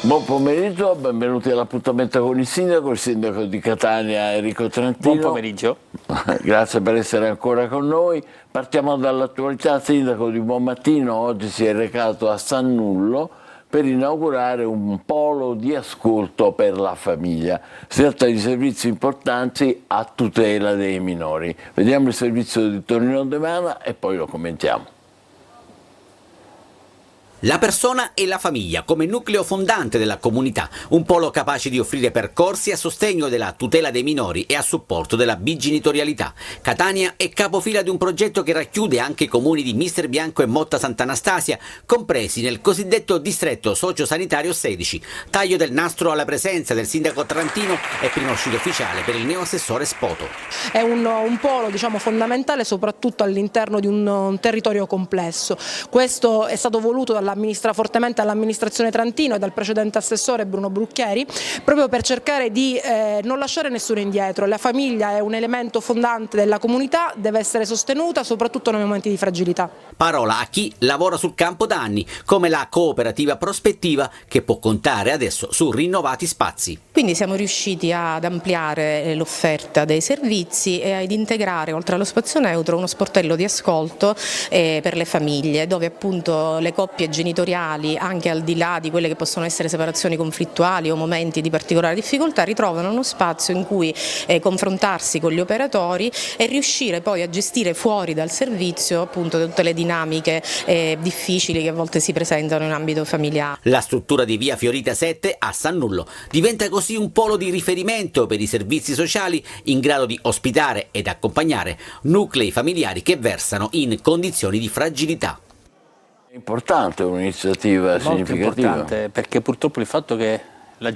Buon pomeriggio, benvenuti all'appuntamento con il sindaco di Catania Enrico Trentino. Buon pomeriggio. Grazie per essere ancora con noi. Partiamo dall'attualità. Sindaco, di buon mattino, oggi si è recato a Sannullo per inaugurare un polo di ascolto per la famiglia. Si tratta di servizi importanti a tutela dei minori. Vediamo il servizio di Tonino De Mana e poi lo commentiamo. La persona e la famiglia come nucleo fondante della comunità, un polo capace di offrire percorsi a sostegno della tutela dei minori e a supporto della bigenitorialità. Catania è capofila di un progetto che racchiude anche i comuni di Mister Bianco e Motta Sant'Anastasia, compresi nel cosiddetto distretto sociosanitario 16. Taglio del nastro alla presenza del sindaco Trentino e prima uscita ufficiale per il neoassessore Spoto. È un polo fondamentale soprattutto all'interno di un territorio complesso. Questo è stato voluto fortemente dall'amministrazione Trentino e dal precedente assessore Bruno Brucchieri, proprio per cercare di non lasciare nessuno indietro. La famiglia è un elemento fondante della comunità, deve essere sostenuta soprattutto nei momenti di fragilità. Parola a chi lavora sul campo da anni, come la cooperativa Prospettiva, che può contare adesso su rinnovati spazi. Quindi siamo riusciti ad ampliare l'offerta dei servizi e ad integrare, oltre allo spazio neutro, uno sportello di ascolto per le famiglie, dove appunto le coppie genitoriali, anche al di là di quelle che possono essere separazioni conflittuali o momenti di particolare difficoltà, ritrovano uno spazio in cui confrontarsi con gli operatori e riuscire poi a gestire fuori dal servizio appunto tutte le dinamiche difficili che a volte si presentano in ambito familiare. La struttura di via Fiorita 7 a Sannullo diventa così un polo di riferimento per i servizi sociali in grado di ospitare ed accompagnare nuclei familiari che versano in condizioni di fragilità. È importante, un'iniziativa significativa. Molto importante, perché purtroppo il fatto che la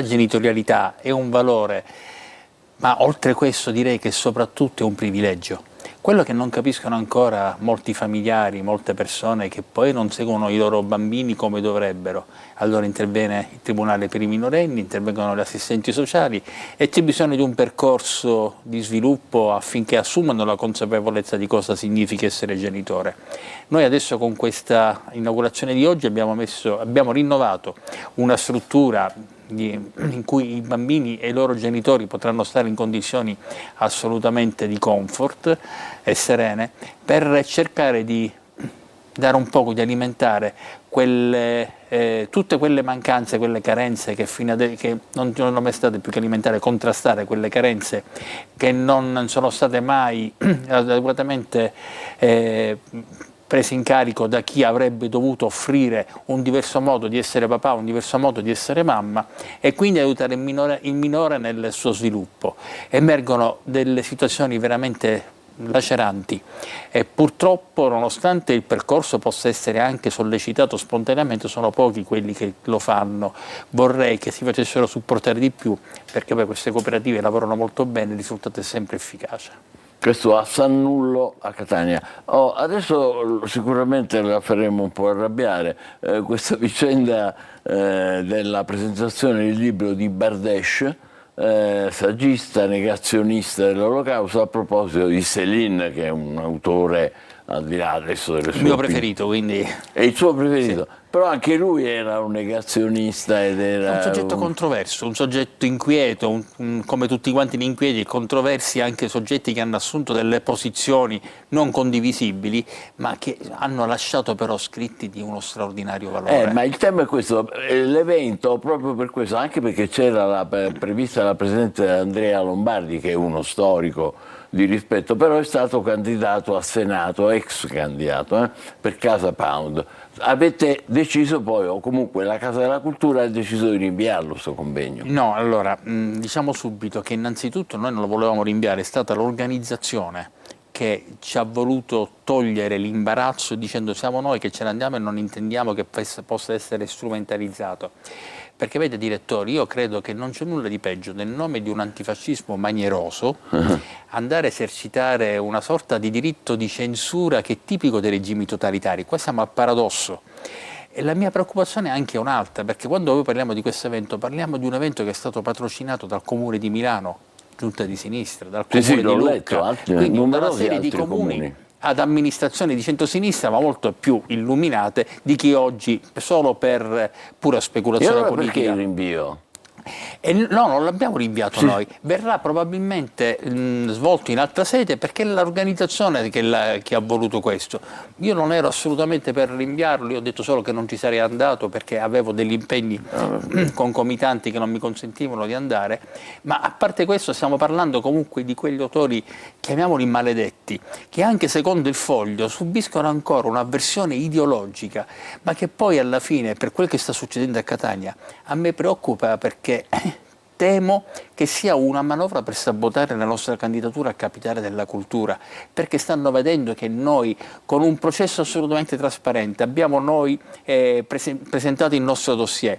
genitorialità è un valore, ma oltre questo direi che soprattutto è un privilegio. Quello che non capiscono ancora molti familiari, molte persone che poi non seguono i loro bambini come dovrebbero. Allora interviene il Tribunale per i minorenni, intervengono gli assistenti sociali e c'è bisogno di un percorso di sviluppo affinché assumano la consapevolezza di cosa significa essere genitore. Noi adesso con questa inaugurazione di oggi abbiamo rinnovato una struttura in cui i bambini e i loro genitori potranno stare in condizioni assolutamente di comfort e serene, per cercare di dare un poco, di alimentare tutte quelle mancanze, quelle carenze che non sono mai state più che alimentare, contrastare quelle carenze che non sono state mai adeguatamente prese in carico da chi avrebbe dovuto offrire un diverso modo di essere papà, un diverso modo di essere mamma, e quindi aiutare il minore nel suo sviluppo. Emergono delle situazioni veramente laceranti e purtroppo, nonostante il percorso possa essere anche sollecitato spontaneamente, sono pochi quelli che lo fanno. Vorrei che si facessero supportare di più, perché poi queste cooperative lavorano molto bene e il risultato è sempre efficace. Questo a Sannullo, a Catania. Adesso sicuramente la faremo un po' arrabbiare, questa vicenda della presentazione del libro di Bardesh, saggista, negazionista dell'Olocausto, a proposito di Céline, che è un autore, al di là adesso delle sue Il mio preferito, quindi. È il suo preferito, Sì. Però anche lui era un negazionista ed era Un soggetto controverso, un soggetto inquieto, come tutti quanti gli inquieti e controversi, anche soggetti che hanno assunto delle posizioni non condivisibili, ma che hanno lasciato però scritti di uno straordinario valore. Ma il tema è questo, l'evento proprio per questo, anche perché c'era prevista la presenza Andrea Lombardi, che è uno storico di rispetto, però è stato candidato a Senato, ex candidato, per Casa Pound. Avete deciso poi, o comunque la Casa della Cultura ha deciso di rinviarlo questo convegno? No, allora, diciamo subito che innanzitutto noi non lo volevamo rinviare, è stata l'organizzazione che ci ha voluto togliere l'imbarazzo dicendo siamo noi che ce ne andiamo e non intendiamo che possa essere strumentalizzato. Perché vede direttori, io credo che non c'è nulla di peggio nel nome di un antifascismo manieroso andare a esercitare una sorta di diritto di censura che è tipico dei regimi totalitari. Qua siamo al paradosso. E la mia preoccupazione è anche un'altra, perché quando noi parliamo di questo evento, parliamo di un evento che è stato patrocinato dal Comune di Milano, giunta di sinistra, dal Comune di Lucca, quindi una serie di comuni ad amministrazioni di centrosinistra, ma molto più illuminate di chi oggi, solo per pura speculazione allora politica. Perché il rinvio? No, non l'abbiamo rinviato noi, verrà probabilmente svolto in altra sede perché è l'organizzazione che ha voluto questo. Io non ero assolutamente per rinviarlo, io ho detto solo che non ci sarei andato perché avevo degli impegni concomitanti che non mi consentivano di andare, ma a parte questo stiamo parlando comunque di quegli autori, chiamiamoli maledetti, che anche secondo il Foglio subiscono ancora un'avversione ideologica, ma che poi alla fine, per quel che sta succedendo a Catania, a me preoccupa perché temo che sia una manovra per sabotare la nostra candidatura a capitale della cultura, perché stanno vedendo che noi, con un processo assolutamente trasparente, abbiamo noi presentato il nostro dossier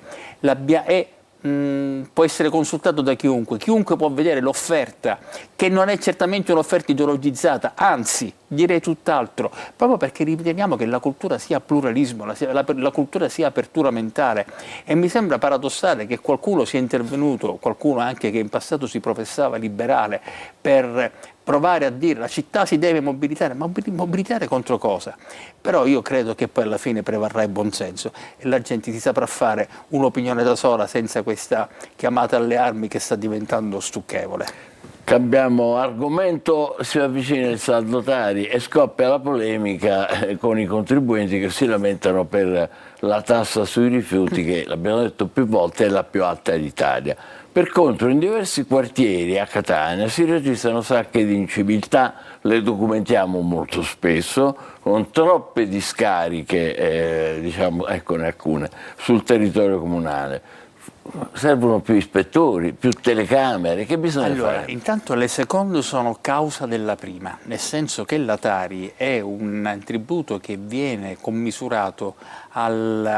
può essere consultato da chiunque può vedere l'offerta, che non è certamente un'offerta ideologizzata, anzi direi tutt'altro, proprio perché riteniamo che la cultura sia pluralismo, la cultura sia apertura mentale, e mi sembra paradossale che qualcuno sia intervenuto, qualcuno anche che in passato si professava liberale, per provare a dire la città si deve mobilitare, ma mobilitare contro cosa? Però io credo che poi alla fine prevarrà il buonsenso e la gente si saprà fare un'opinione da sola senza questa chiamata alle armi che sta diventando stucchevole. Cambiamo argomento, si avvicina il saldo Tari e scoppia la polemica con i contribuenti che si lamentano per la tassa sui rifiuti che, l'abbiamo detto più volte, è la più alta d'Italia. Per contro, in diversi quartieri a Catania si registrano sacche di inciviltà, le documentiamo molto spesso, con troppe discariche, diciamo, eccone alcune, sul territorio comunale. Servono più ispettori, più telecamere, che bisogna fare? Intanto le seconde sono causa della prima, nel senso che la Tari è un tributo che viene commisurato a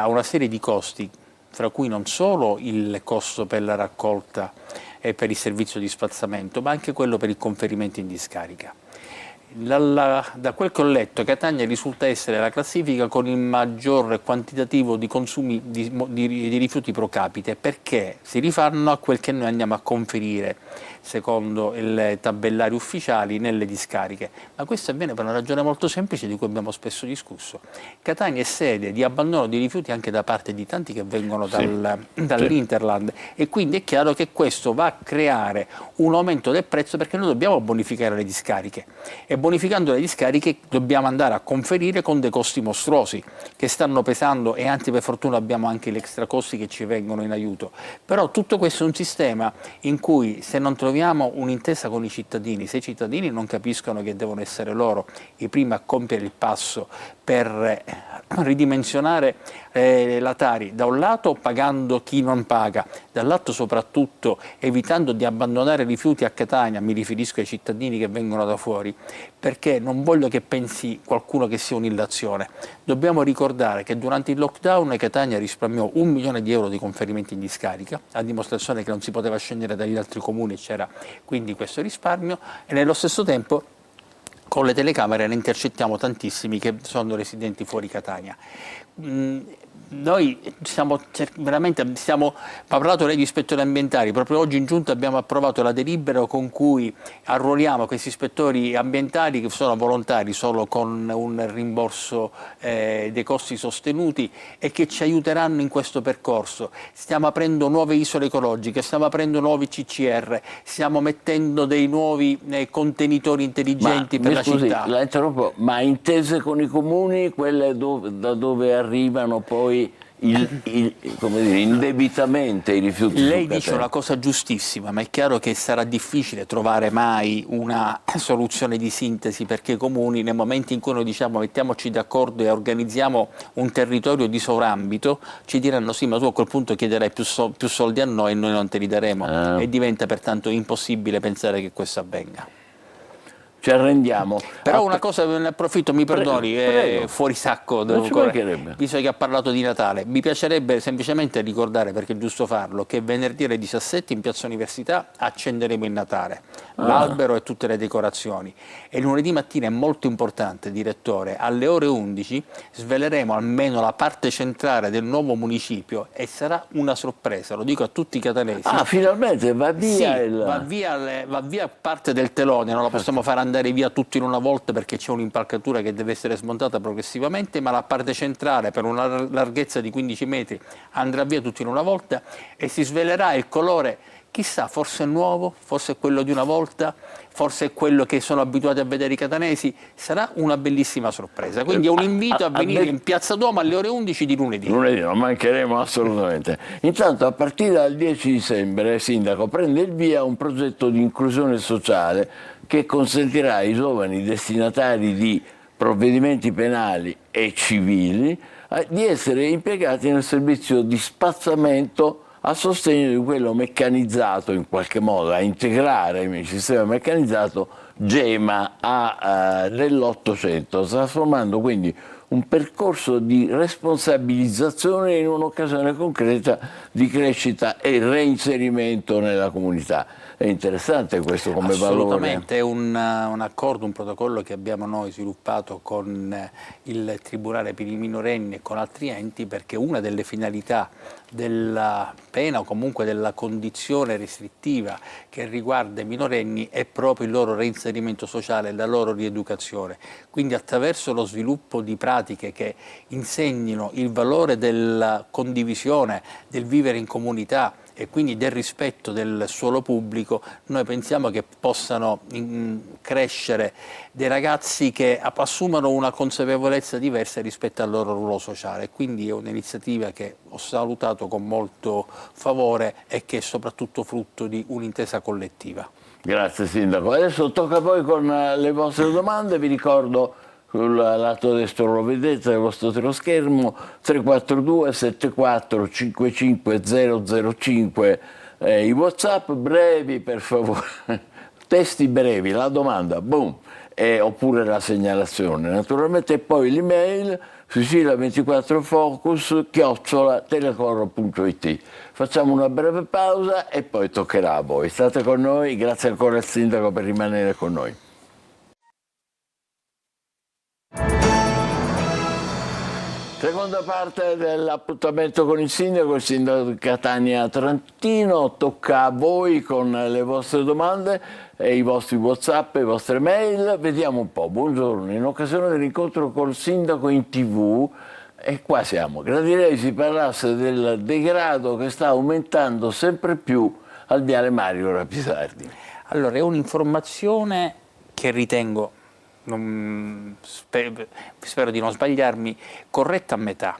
una serie di costi, fra cui non solo il costo per la raccolta e per il servizio di spazzamento, ma anche quello per il conferimento in discarica. Da quel che ho letto, Catania risulta essere la classifica con il maggior quantitativo di consumi di rifiuti pro capite, perché si rifanno a quel che noi andiamo a conferire secondo i tabellari ufficiali nelle discariche. Ma questo avviene per una ragione molto semplice di cui abbiamo spesso discusso. Catania è sede di abbandono di rifiuti anche da parte di tanti che vengono dall'Interland, e quindi è chiaro che questo va a creare un aumento del prezzo, perché noi dobbiamo bonificare le discariche e bonificando le discariche dobbiamo andare a conferire con dei costi mostruosi che stanno pesando, e anzi per fortuna abbiamo anche gli extra costi che ci vengono in aiuto. Però tutto questo è un sistema in cui, se non troviamo un'intesa con i cittadini, se i cittadini non capiscono che devono essere loro i primi a compiere il passo per ridimensionare la Tari, da un lato pagando chi non paga, dall'altro soprattutto evitando di abbandonare rifiuti a Catania, mi riferisco ai cittadini che vengono da fuori, perché non voglio che pensi qualcuno che sia un'illazione. Dobbiamo ricordare che durante il lockdown Catania risparmiò 1 milione di euro di conferimenti in discarica, a dimostrazione che non si poteva scendere dagli altri comuni, c'era quindi questo risparmio, e nello stesso tempo con le telecamere ne intercettiamo tantissimi che sono residenti fuori Catania. Noi stiamo parlando degli ispettori ambientali, proprio oggi in giunta abbiamo approvato la delibera con cui arruoliamo questi ispettori ambientali che sono volontari, solo con un rimborso dei costi sostenuti, e che ci aiuteranno in questo percorso. Stiamo aprendo nuove isole ecologiche, stiamo aprendo nuovi CCR, stiamo mettendo dei nuovi contenitori intelligenti per la città. La interrompo, ma intese con i comuni, quelle da dove arrivano poi come dire, indebitamente i rifiuti? Lei dice una cosa giustissima, ma è chiaro che sarà difficile trovare mai una soluzione di sintesi, perché i comuni, nel momento in cui noi diciamo mettiamoci d'accordo e organizziamo un territorio di sovrambito, ci diranno sì, ma tu a quel punto chiederai più soldi a noi e noi non te li daremo, e diventa pertanto impossibile pensare che questo avvenga. Ci arrendiamo. Però una cosa, ne approfitto, mi perdoni, prego. Fuori sacco, visto che ha parlato di Natale, mi piacerebbe semplicemente ricordare, perché è giusto farlo, che venerdì alle 17 in Piazza Università accenderemo il Natale, l'albero e tutte le decorazioni, e lunedì mattina è molto importante, direttore, alle ore 11 sveleremo almeno la parte centrale del nuovo municipio, e sarà una sorpresa, lo dico a tutti i catanesi. Finalmente va via, sì, va via parte del telone, non la possiamo fare andare andare via tutto in una volta perché c'è un'impalcatura che deve essere smontata progressivamente, ma la parte centrale per una larghezza di 15 metri andrà via tutto in una volta e si svelerà il colore, chissà, forse è nuovo, forse è quello di una volta, forse è quello che sono abituati a vedere i catanesi, sarà una bellissima sorpresa. Quindi è un invito a venire in Piazza Duomo alle ore 11 di lunedì. Lunedì non mancheremo assolutamente. Intanto a partire dal 10 dicembre, Sindaco, prende il via un progetto di inclusione sociale che consentirà ai giovani destinatari di provvedimenti penali e civili di essere impiegati nel servizio di spazzamento a sostegno di quello meccanizzato, in qualche modo a integrare il sistema meccanizzato GEMA dell'800, trasformando quindi un percorso di responsabilizzazione in un'occasione concreta di crescita e reinserimento nella comunità. È interessante questo come valore. Assolutamente, è un accordo, un protocollo che abbiamo noi sviluppato con il Tribunale per i minorenni e con altri enti, perché una delle finalità della pena o comunque della condizione restrittiva che riguarda i minorenni è proprio il loro reinserimento sociale e la loro rieducazione. Quindi attraverso lo sviluppo di pratiche che insegnino il valore della condivisione, del vivere in comunità e quindi del rispetto del suolo pubblico, noi pensiamo che possano crescere dei ragazzi che assumano una consapevolezza diversa rispetto al loro ruolo sociale. Quindi è un'iniziativa che ho salutato con molto favore e che è soprattutto frutto di un'intesa collettiva. Grazie Sindaco. Adesso tocca a voi con le vostre domande, vi ricordo sul lato destro lo vedete nel vostro teleschermo 342 74 55 005, i WhatsApp brevi per favore, testi brevi, la domanda, boom, oppure la segnalazione naturalmente, e poi l'email sicilia24focus@telecoro.it. Facciamo una breve pausa e poi toccherà a voi. State con noi, grazie ancora al Sindaco per rimanere con noi. Seconda parte dell'appuntamento con il Sindaco di Catania Trentino, tocca a voi con le vostre domande e i vostri WhatsApp e le vostre mail. Vediamo un po', buongiorno, in occasione dell'incontro col Sindaco in TV, e qua siamo, gradirei si parlasse del degrado che sta aumentando sempre più al viale Mario Rapisardi. Allora, è un'informazione che ritengo, spero di non sbagliarmi, corretta a metà,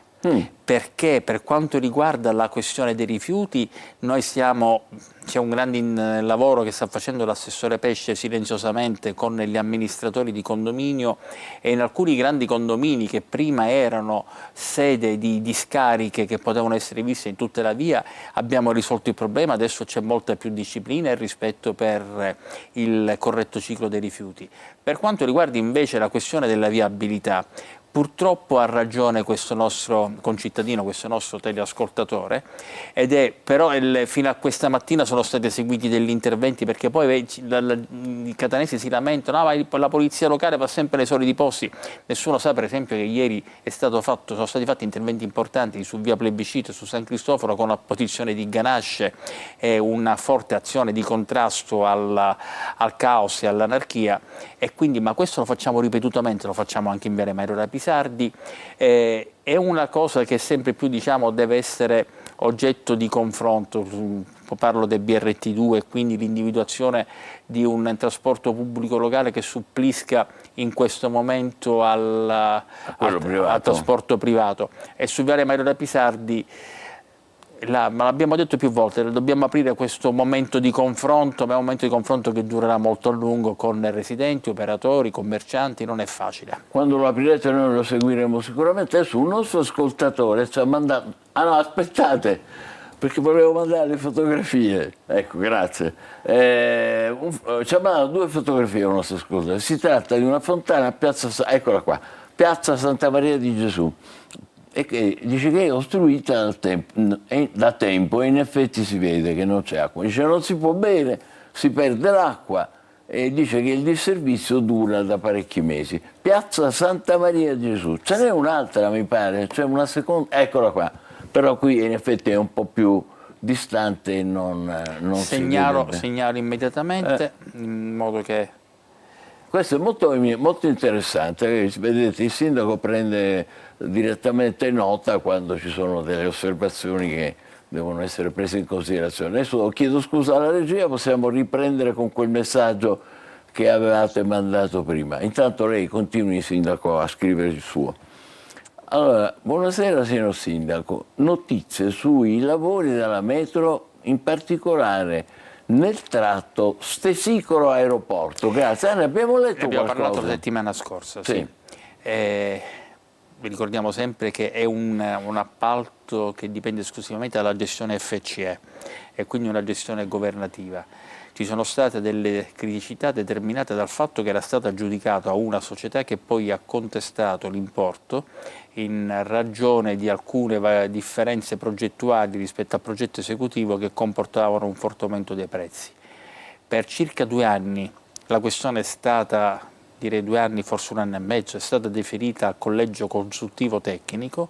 perché per quanto riguarda la questione dei rifiuti c'è un grande lavoro che sta facendo l'assessore Pesce silenziosamente con gli amministratori di condominio, e in alcuni grandi condomini che prima erano sede di discariche che potevano essere viste in tutta la via abbiamo risolto il problema, adesso c'è molta più disciplina e rispetto per il corretto ciclo dei rifiuti. Per quanto riguarda invece la questione della viabilità, purtroppo ha ragione questo nostro concittadino, questo nostro teleascoltatore, però fino a questa mattina sono stati eseguiti degli interventi, perché poi i catanesi si lamentano, la polizia locale va sempre nei soliti posti. Nessuno sa per esempio che ieri sono stati fatti interventi importanti su via Plebiscito e su San Cristoforo con l'apposizione di ganasce e una forte azione di contrasto al caos e all'anarchia, e quindi, ma questo lo facciamo ripetutamente, lo facciamo anche in viale Mario Rapisardi. È una cosa che sempre più deve essere oggetto di confronto. Parlo del BRT2 e quindi l'individuazione di un trasporto pubblico locale che supplisca in questo momento al trasporto privato. E su viale Mario Rapisardi, ma l'abbiamo detto più volte, dobbiamo aprire questo momento di confronto, ma è un momento di confronto che durerà molto a lungo con residenti, operatori, commercianti, non è facile. Quando lo aprirete noi lo seguiremo sicuramente. Adesso un nostro ascoltatore ci ha mandato... Ah no, aspettate, perché volevo mandare le fotografie. Ecco, grazie. Ci ha mandato 2 fotografie un nostro ascoltatore. Si tratta di una fontana a eccola qua, Piazza Santa Maria di Gesù, e che dice che è costruita da tempo e in effetti si vede che non c'è acqua. Dice non si può bere, si perde l'acqua, e dice che il disservizio dura da parecchi mesi. Piazza Santa Maria di Gesù, ce n'è un'altra mi pare, c'è una seconda, eccola qua, però qui in effetti è un po' più distante e non segnalo immediatamente in modo che Questo è molto interessante. Vedete, il sindaco prende direttamente nota quando ci sono delle osservazioni che devono essere prese in considerazione. Adesso chiedo scusa alla regia, possiamo riprendere con quel messaggio che avevate mandato prima. Intanto lei continui, sindaco, a scrivere il suo. Allora, buonasera signor sindaco, notizie sui lavori della metro, in particolare nel tratto Stesicolo-Aeroporto. Grazie, ne abbiamo letto abbiamo qualcosa. parlato la settimana scorsa, sì. Vi ricordiamo sempre che è un appalto che dipende esclusivamente dalla gestione FCE e quindi una gestione governativa. Ci sono state delle criticità determinate dal fatto che era stato aggiudicato a una società che poi ha contestato l'importo in ragione di alcune differenze progettuali rispetto al progetto esecutivo che comportavano un forte aumento dei prezzi. Per circa 2 anni la questione è stata, direi 2 anni, forse 1 anno e mezzo, è stata deferita al collegio consultivo tecnico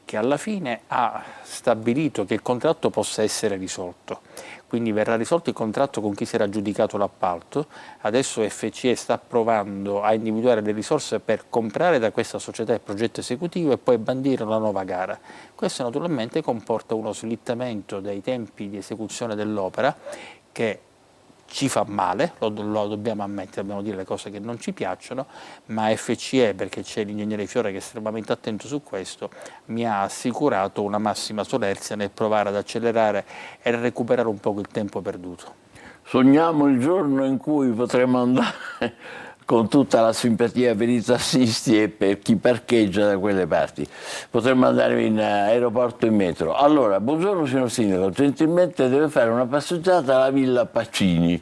che alla fine ha stabilito che il contratto possa essere risolto. Quindi verrà risolto il contratto con chi si era aggiudicato l'appalto, adesso FCE sta provando a individuare le risorse per comprare da questa società il progetto esecutivo e poi bandire una nuova gara. Questo naturalmente comporta uno slittamento dei tempi di esecuzione dell'opera che ci fa male, lo dobbiamo ammettere, dobbiamo dire le cose che non ci piacciono, ma FCE, perché c'è l'ingegnere Fiore che è estremamente attento su questo, mi ha assicurato una massima solerzia nel provare ad accelerare e recuperare un po' il tempo perduto. Sogniamo il giorno in cui potremo andare con tutta la simpatia per i tassisti e per chi parcheggia da quelle parti. Potremmo andare in aeroporto in metro. Allora, buongiorno signor sindaco, gentilmente deve fare una passeggiata alla Villa Pacini,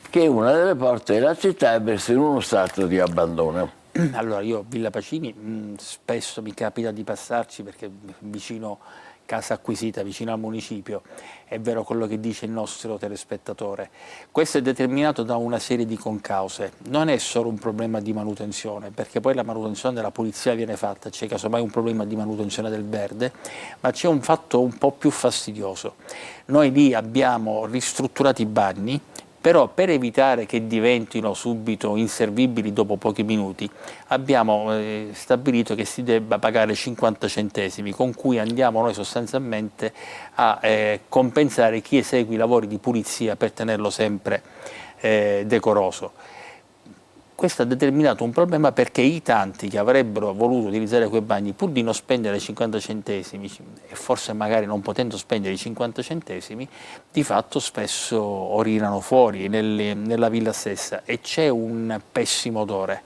che è una delle porte della città e versa in uno stato di abbandono. Allora, io Villa Pacini spesso mi capita di passarci perché vicino casa acquisita, vicino al municipio, è vero quello che dice il nostro telespettatore. Questo è determinato da una serie di concause, non è solo un problema di manutenzione, perché poi la manutenzione della polizia viene fatta, c'è casomai un problema di manutenzione del verde, ma c'è un fatto un po' più fastidioso. Noi lì abbiamo ristrutturato i bagni, però per evitare che diventino subito inservibili dopo pochi minuti abbiamo stabilito che si debba pagare 50 centesimi con cui andiamo noi sostanzialmente a compensare chi esegue i lavori di pulizia per tenerlo sempre decoroso. Questo ha determinato un problema perché i tanti che avrebbero voluto utilizzare quei bagni, pur di non spendere 50 centesimi e forse magari non potendo spendere i 50 centesimi, di fatto spesso orinano fuori nella villa stessa e c'è un pessimo odore.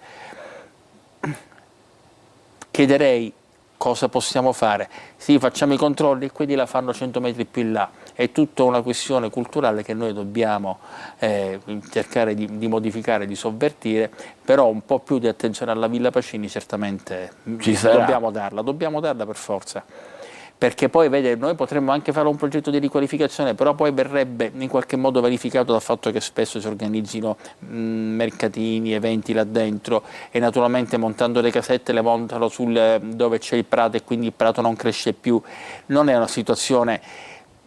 Chiederei cosa possiamo fare. Sì, facciamo i controlli, quelli la fanno 100 metri più in là. È tutta una questione culturale che noi dobbiamo cercare di modificare, di sovvertire, però un po' più di attenzione alla Villa Pacini certamente dobbiamo darla per forza. Perché poi, vede, noi potremmo anche fare un progetto di riqualificazione, però poi verrebbe in qualche modo verificato dal fatto che spesso si organizzino mercatini, eventi là dentro e naturalmente montando le casette le montano dove c'è il prato e quindi il prato non cresce più. Non è una situazione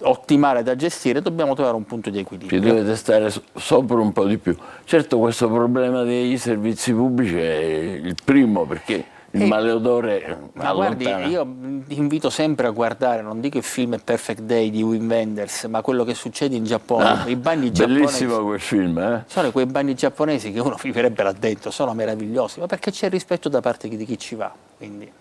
ottimale da gestire, dobbiamo trovare un punto di equilibrio. Ci dovete stare sopra un po' di più. Certo, questo problema dei servizi pubblici è il primo, perché il maleodore allontana. Guardi, io invito sempre a guardare, non dico il film Perfect Day di Wim Wenders, ma quello che succede in Giappone. I bagni giapponesi, bellissimo quel film, sono quei bagni giapponesi che uno vivrebbe là dentro, sono meravigliosi, ma perché c'è rispetto da parte di chi ci va. Quindi.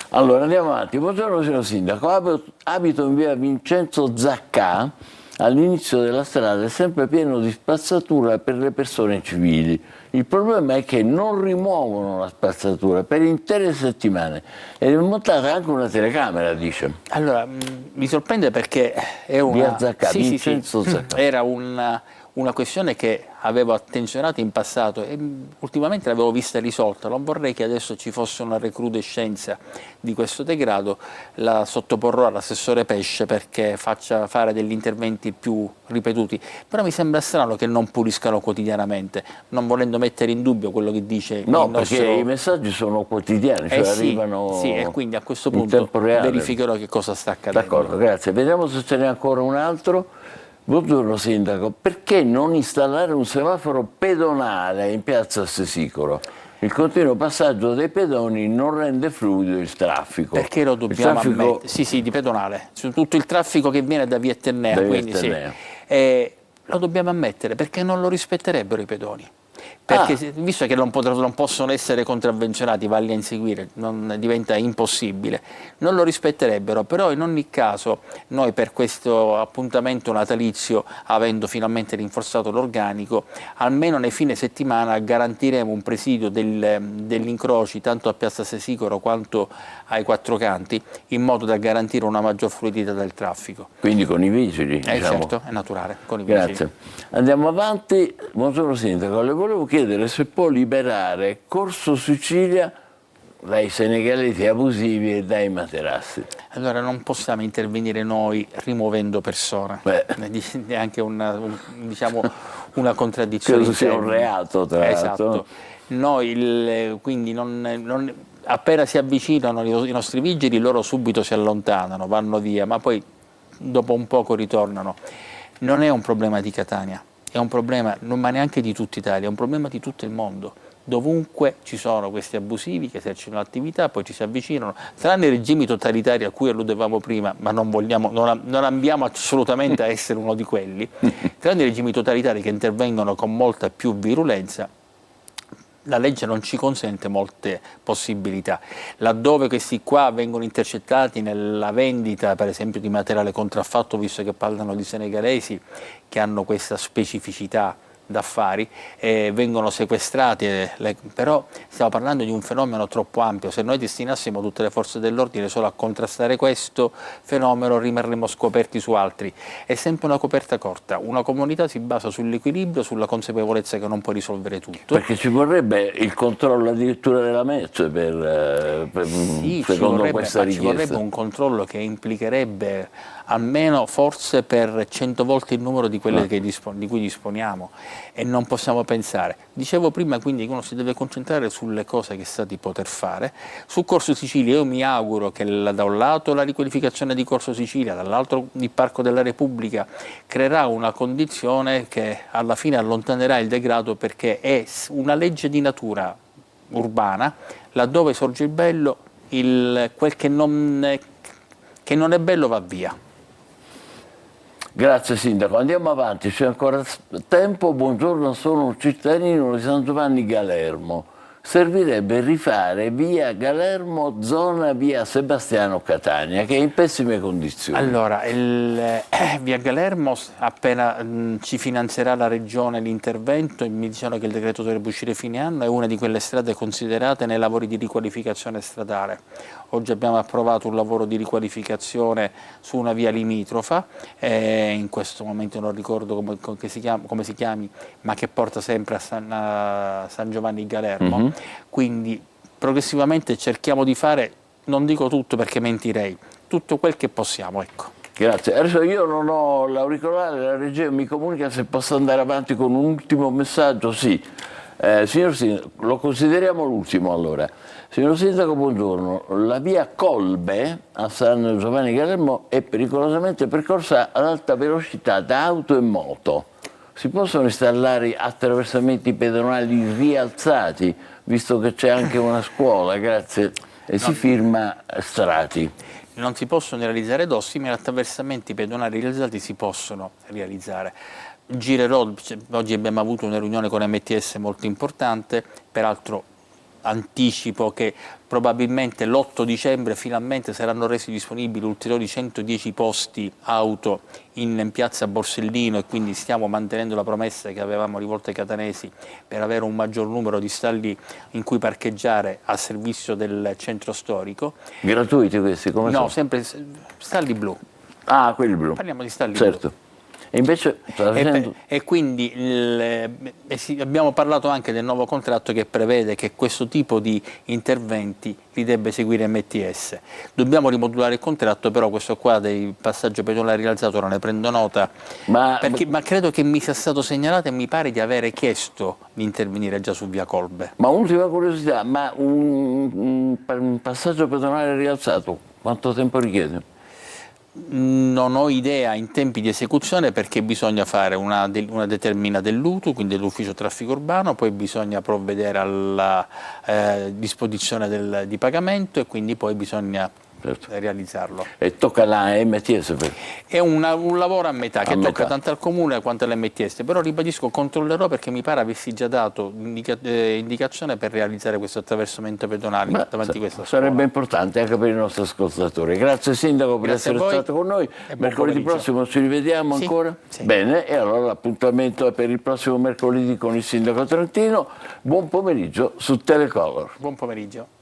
Allora andiamo avanti. Buongiorno signor sindaco, abito in via Vincenzo Zaccà, all'inizio della strada è sempre pieno di spazzatura per le persone civili. Il problema è che non rimuovono la spazzatura per intere settimane ed è montata anche una telecamera, dice. Allora, mi sorprende perché è Via Zaccà, Vincenzo Zaccà. Era una questione che avevo attenzionato in passato e ultimamente l'avevo vista risolta. Non vorrei che adesso ci fosse una recrudescenza di questo degrado, la sottoporrò all'assessore Pesce perché faccia fare degli interventi più ripetuti, però mi sembra strano che non puliscano quotidianamente, non volendo mettere in dubbio quello che dice il nostro... perché i messaggi sono quotidiani, cioè arrivano e quindi a questo in punto tempo reale. verificherò che cosa sta accadendo. D'accordo, grazie. Vediamo se ce n'è ancora un altro. Buongiorno Sindaco, perché non installare un semaforo pedonale in piazza Sesicolo? Il continuo passaggio dei pedoni non rende fluido il traffico. Perché lo dobbiamo ammettere? Sì, di pedonale, su tutto il traffico che viene da Via Etnea, quindi sì. Lo dobbiamo ammettere, perché non lo rispetterebbero i pedoni. Perché visto che non possono essere contravvenzionati, valli a inseguire, diventa impossibile, non lo rispetterebbero. Però in ogni caso noi per questo appuntamento natalizio, avendo finalmente rinforzato l'organico, almeno nei fine settimana garantiremo un presidio degli incroci tanto a Piazza Sesicolo quanto ai Quattro Canti, in modo da garantire una maggior fluidità del traffico. Quindi con i vigili, diciamo. Certo, è naturale, con i vigili. Grazie. Andiamo avanti. Buongiorno Sindaco, le volevo chiedere se può liberare Corso Sicilia dai senegalesi abusivi e dai materassi. Allora non possiamo intervenire noi rimuovendo persone, è anche diciamo, una contraddizione. Credo sia un reato, tra l'altro. Esatto. Noi quindi appena si avvicinano i nostri vigili, loro subito si allontanano, vanno via, ma poi dopo un poco ritornano. Non è un problema di Catania, è un problema, ma neanche di tutta Italia, è un problema di tutto il mondo. Dovunque ci sono questi abusivi che esercitano l'attività, poi ci si avvicinano, tranne i regimi totalitari a cui alludevamo prima, ma non ambiamo assolutamente a essere uno di quelli, tranne i regimi totalitari che intervengono con molta più virulenza, la legge non ci consente molte possibilità. Laddove questi qua vengono intercettati nella vendita, per esempio, di materiale contraffatto, visto che parlano di senegalesi che hanno questa specificità d'affari, vengono sequestrati, però stiamo parlando di un fenomeno troppo ampio. Se noi destinassimo tutte le forze dell'ordine solo a contrastare questo fenomeno, rimarremmo scoperti su altri. È sempre una coperta corta, una comunità si basa sull'equilibrio, sulla consapevolezza che non può risolvere tutto. Perché ci vorrebbe il controllo addirittura della MEC secondo questa richiesta. Ci vorrebbe un controllo che implicherebbe almeno forse per 100 volte il numero di quelle di cui disponiamo, e non possiamo pensare. Dicevo prima quindi che uno si deve concentrare sulle cose che sa di poter fare. Su Corso Sicilia io mi auguro che da un lato la riqualificazione di Corso Sicilia, dall'altro il Parco della Repubblica creerà una condizione che alla fine allontanerà il degrado, perché è una legge di natura urbana, laddove sorge il bello, quel che non è bello va via. Grazie Sindaco, andiamo avanti, c'è ancora tempo. Buongiorno, sono un cittadino di San Giovanni Galermo. Servirebbe rifare via Galermo, zona via Sebastiano Catania, che è in pessime condizioni. Allora, via Galermo, appena ci finanzierà la Regione l'intervento, mi dicevano che il decreto dovrebbe uscire fine anno, è una di quelle strade considerate nei lavori di riqualificazione stradale. Oggi abbiamo approvato un lavoro di riqualificazione su una via limitrofa, in questo momento non ricordo come si chiami, ma che porta sempre a San Giovanni Galermo. Quindi progressivamente cerchiamo di fare, non dico tutto perché mentirei, tutto quel che possiamo, ecco. Grazie. Adesso io non ho l'auricolare, la regia mi comunica se posso andare avanti con un ultimo messaggio. Sì. Signor Sindaco, lo consideriamo l'ultimo allora. Signor Sindaco, buongiorno. La via Colbe a San Giovanni Galermo è pericolosamente percorsa ad alta velocità da auto e moto. Si possono installare attraversamenti pedonali rialzati, visto che c'è anche una scuola, grazie, e si firma Strati. Non si possono realizzare dossi, ma attraversamenti pedonali rialzati si possono realizzare. Girerò, oggi abbiamo avuto una riunione con MTS molto importante, peraltro anticipo che probabilmente l'8 dicembre finalmente saranno resi disponibili ulteriori 110 posti auto in piazza Borsellino, e quindi stiamo mantenendo la promessa che avevamo rivolto ai catanesi per avere un maggior numero di stalli in cui parcheggiare a servizio del centro storico. Gratuiti questi? Come no, sono? sempre stalli blu. Ah, quelli blu. Parliamo di stalli certo. blu. E invece e quindi abbiamo parlato anche del nuovo contratto che prevede che questo tipo di interventi li debba eseguire MTS. Dobbiamo rimodulare il contratto, però questo qua dei passaggio pedonale rialzato non ne prendo nota, ma credo che mi sia stato segnalato e mi pare di avere chiesto di intervenire già su via Colbe. Ma un'ultima curiosità, ma un passaggio pedonale rialzato quanto tempo richiede? Non ho idea in tempi di esecuzione, perché bisogna fare una determina dell'UTU, quindi dell'ufficio traffico urbano, poi bisogna provvedere alla disposizione di pagamento e quindi poi bisogna realizzarlo. E tocca alla MTS? È un lavoro a metà, che tocca tanto al Comune quanto all'MTS, però ribadisco, controllerò, perché mi pare avessi già dato indicazione per realizzare questo attraversamento pedonale davanti a questa scuola. Sarebbe importante anche per i nostri ascoltatori. Grazie Sindaco per essere stato con noi. Mercoledì prossimo ci rivediamo ancora? Sì. Bene, e allora l'appuntamento è per il prossimo mercoledì con il Sindaco Trentino. Buon pomeriggio su Telecolor. Buon pomeriggio.